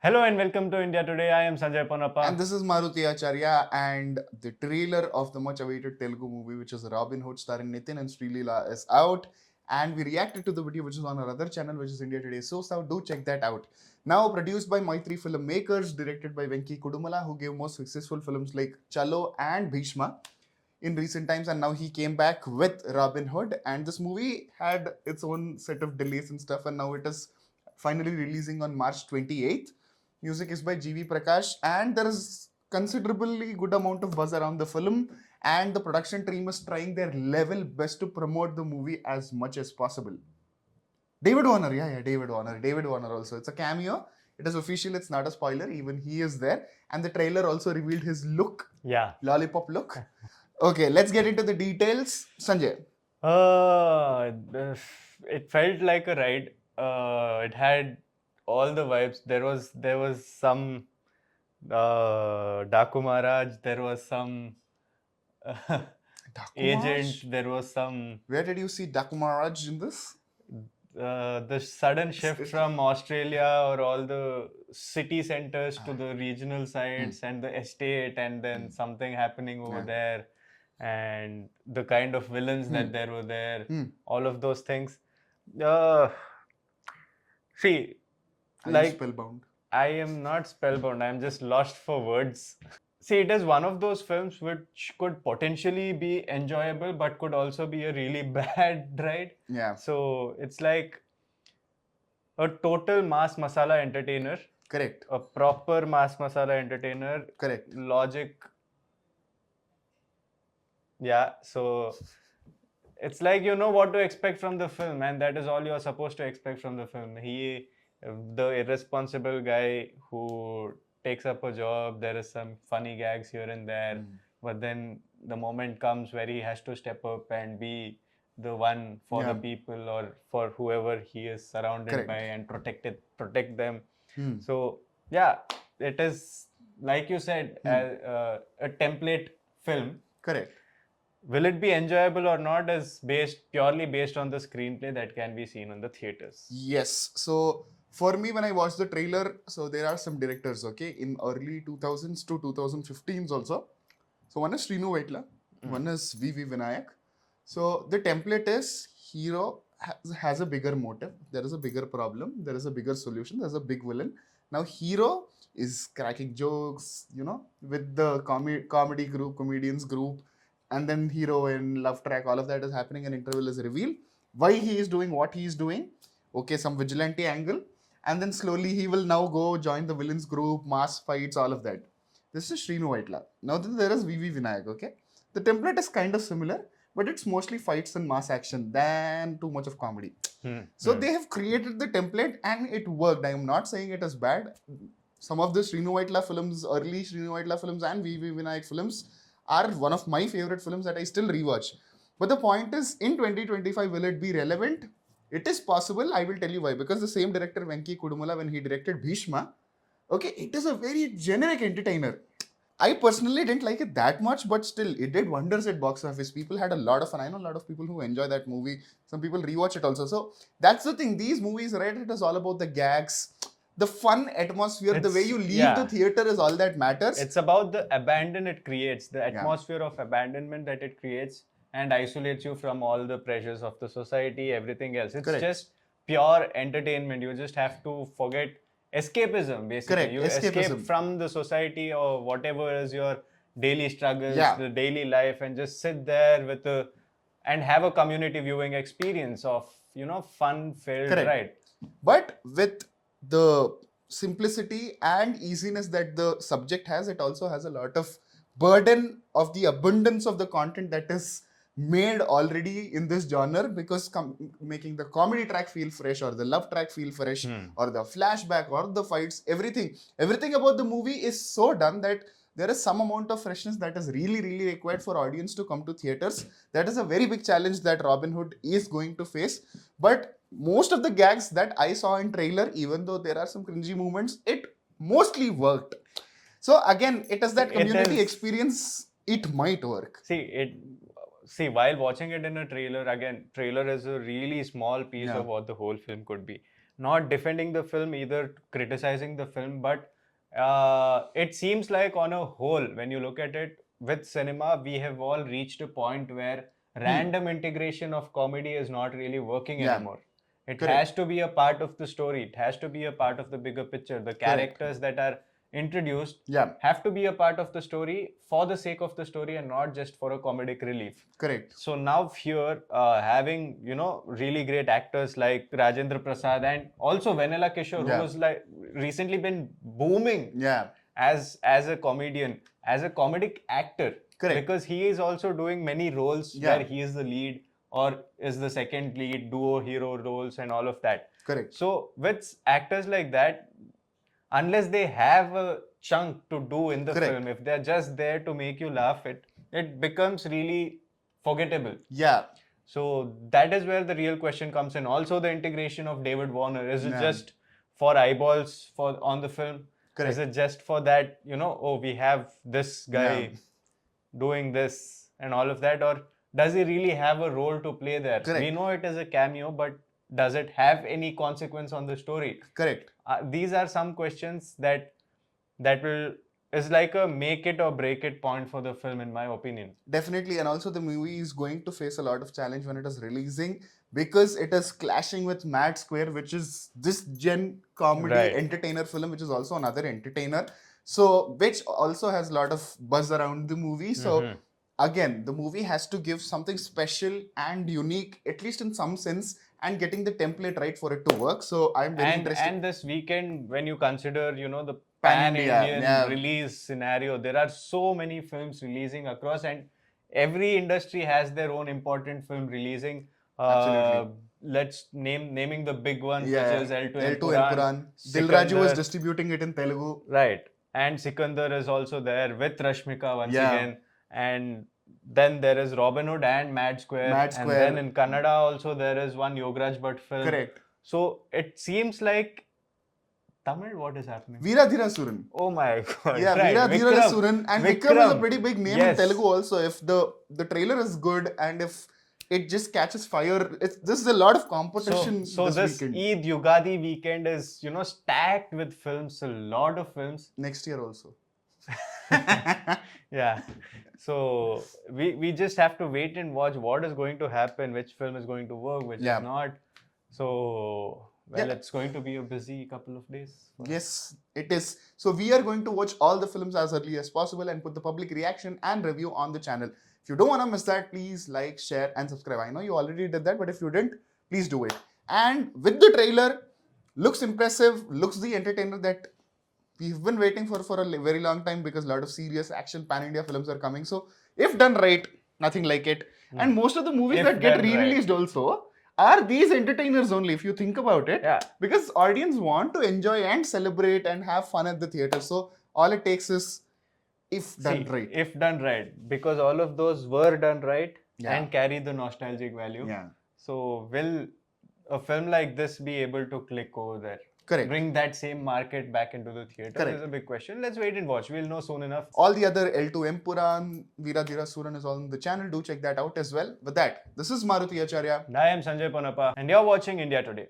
Hello and welcome to India Today. I am Sanjay Ponappa. And this is Maruti Acharya, and the trailer of the much awaited Telugu movie, which is Robinhood, starring Nithiin and Sreeleela, is out. And we reacted to the video, which is on our other channel, which is India Today. So do check that out. Now, produced by Mythri filmmakers, directed by Venky Kudumula, who gave most successful films like Chalo and Bhishma in recent times, and now he came back with Robin Hood. And this movie had its own set of delays and stuff, and now it is finally releasing on March 28th. Music is by G.V. Prakash, and there is considerably good amount of buzz around the film, and the production team is trying their level best to promote the movie as much as possible. David Warner, David Warner also. It's a cameo. It is official, it's not a spoiler. Even he is there. And the trailer also revealed his look. Yeah. Lollipop look. Okay, let's get into the details. Sanjay. It felt like a ride. It had all the vibes. There was some Daku Maharaj. There was some agent. There was some. Where did you see Daku Maharaj in this? The sudden shift from Australia or all the city centers to the regional sites and the estate, and then something happening over there, and the kind of villains that there were there, all of those things. See, Are you spellbound? I am not spellbound. I am just lost for words. See, it is one of those films which could potentially be enjoyable, but could also be a really bad ride. Yeah. So it's like a total mass masala entertainer. Correct. A proper mass masala entertainer. Correct. Logic. Yeah. So it's like you know what to expect from the film, and that is all you are supposed to expect from the film. The irresponsible guy who takes up a job, there is some funny gags here and there, but then the moment comes where he has to step up and be the one for the people or for whoever he is surrounded by and protect them. So yeah, it is like you said, a template film. Correct. Will it be enjoyable or not is purely based on the screenplay that can be seen in the theaters. Yes. So for me, when I watched the trailer, so there are some directors, okay, in early 2000s to 2015s also. So one is Srinu Vaitla, one is V.V. Vinayak. So the template is hero has a bigger motive, there is a bigger problem, there is a bigger solution, there's a big villain. Now hero is cracking jokes, with the comedians group, and then heroine, love track, all of that is happening, and interval is revealed. Why he is doing what he is doing. Okay, some vigilante angle. And then slowly he will now go join the villains group, mass fights, all of that. This is Srinu Vaitla. Now then there is V.V. Vinayak, okay? The template is kind of similar, but it's mostly fights and mass action than too much of comedy. So they have created the template and it worked. I am not saying it is bad. Some of the Srinu Vaitla films, early Srinu Vaitla films and V.V. Vinayak films are one of my favorite films that I still rewatch. But the point is, in 2025, will it be relevant? It is possible. I will tell you why. Because the same director, Venky Kudumula, when he directed Bhishma, okay, it is a very generic entertainer. I personally didn't like it that much, but still, it did wonders at box office. People had a lot of fun. I know a lot of people who enjoy that movie. Some people rewatch it also. So that's the thing. These movies, right, it is all about the gags, the fun atmosphere, the way you leave the theater is all that matters. It's about the abandon it creates, the atmosphere of abandonment that it creates and isolates you from all the pressures of the society, everything else. It's just pure entertainment. You just have to forget escapism, basically. Correct. You escape from the society or whatever is your daily struggles, the daily life, and just sit there and have a community viewing experience of, fun-filled ride. But with the simplicity and easiness that the subject has, it also has a lot of burden of the abundance of the content that is made already in this genre, because making the comedy track feel fresh or the love track feel fresh or the flashback or the fights, everything about the movie is so done that there is some amount of freshness that is really, really required for audience to come to theaters. That is a very big challenge that Robinhood is going to face. But most of the gags that I saw in trailer, even though there are some cringy moments, it mostly worked. So again, it is that community experience. It might work. See, while watching it in a trailer, again, trailer is a really small piece of what the whole film could be. not defending the film, either criticizing the film, but it seems like on a whole, when you look at it with cinema, we have all reached a point where random integration of comedy is not really working Yeah. anymore. It Correct. has to be a part of the story. It has to be a part of the bigger picture. The characters that are introduced Yeah. have to be a part of the story for the sake of the story and not just for a comedic relief. Correct. So now here, having really great actors like Rajendra Prasad and also Vanilla Kishore, Yeah. who has like recently been booming Yeah. as a comedian, as a comedic actor. Correct. Because he is also doing many roles Yeah. where he is the lead or is the second lead, duo hero roles and all of that. Correct. So with actors like that, unless they have a chunk to do in the Correct. film, if they're just there to make you laugh, it becomes really forgettable. Yeah. So that is where the real question comes in. Also, the integration of David Warner, is it Yeah. just for eyeballs on the film? Correct. Is it just for that, oh, we have this guy Yeah. doing this and all of that, or does he really have a role to play there? Correct. We know it is a cameo, but does it have any consequence on the story? Correct. These are some questions that is like a make it or break it point for the film, in my opinion. Definitely, and also the movie is going to face a lot of challenge when it is releasing because it is clashing with Mad Square, which is this gen comedy Right. entertainer film, which is also another entertainer. So, which also has a lot of buzz around the movie. So, Mhm. again, the movie has to give something special and unique, at least in some sense, and getting the template right for it to work. So, I'm very interested. And this weekend, when you consider, the Pan-India, pan-Indian yeah. release scenario, there are so many films releasing across, and every industry has their own important film releasing. Absolutely. Let's naming the big ones, Yeah, which is L2 L2 Empuran. Dil Raju was distributing it in Telugu. Right. And Sikandar is also there with Rashmika once Yeah. again. And then there is Robinhood and Mad Square. Mad And Square. then in Kannada also there is one Yograj Bhatt film. Correct. So it seems like Tamil, what is happening? Veeradhira Suran. Oh my god. Yeah, right. Veeradhira Suran. And Vikram is a pretty big name in Yes. Telugu also. If the trailer is good and if it just catches fire, this is a lot of competition So this weekend. Eid Yugadi weekend is, stacked with films, a lot of films. Next year also. Yeah. So we just have to wait and watch what is going to happen, which film is going to work, which Yeah. is not. So, well, Yeah. it's going to be a busy couple of days. for us. Yes, it is. So we are going to watch all the films as early as possible and put the public reaction and review on the channel. If you don't want to miss that, please like, share and subscribe. I know you already did that, but if you didn't, please do it. And with the trailer, looks impressive, looks the entertainer that we've been waiting for a very long time because a lot of serious action pan-India films are coming. So if done right, nothing like it. And most of the movies If that get done right. re-released also are these entertainers only, if you think about it. Yeah. Because audience want to enjoy and celebrate and have fun at the theater. So all it takes is if done See, right. If done right, because all of those were done right Yeah. and carry the nostalgic value. Yeah. So will a film like this be able to click over there? Correct. Bring that same market back into the theater? Correct. Is a big question. Let's wait and watch. We'll know soon enough. All the other L2 Empuran, Veeradhira Suran is all on the channel. Do check that out as well. With that, this is Maruti Acharya. I am Sanjay Ponappa and you're watching India Today.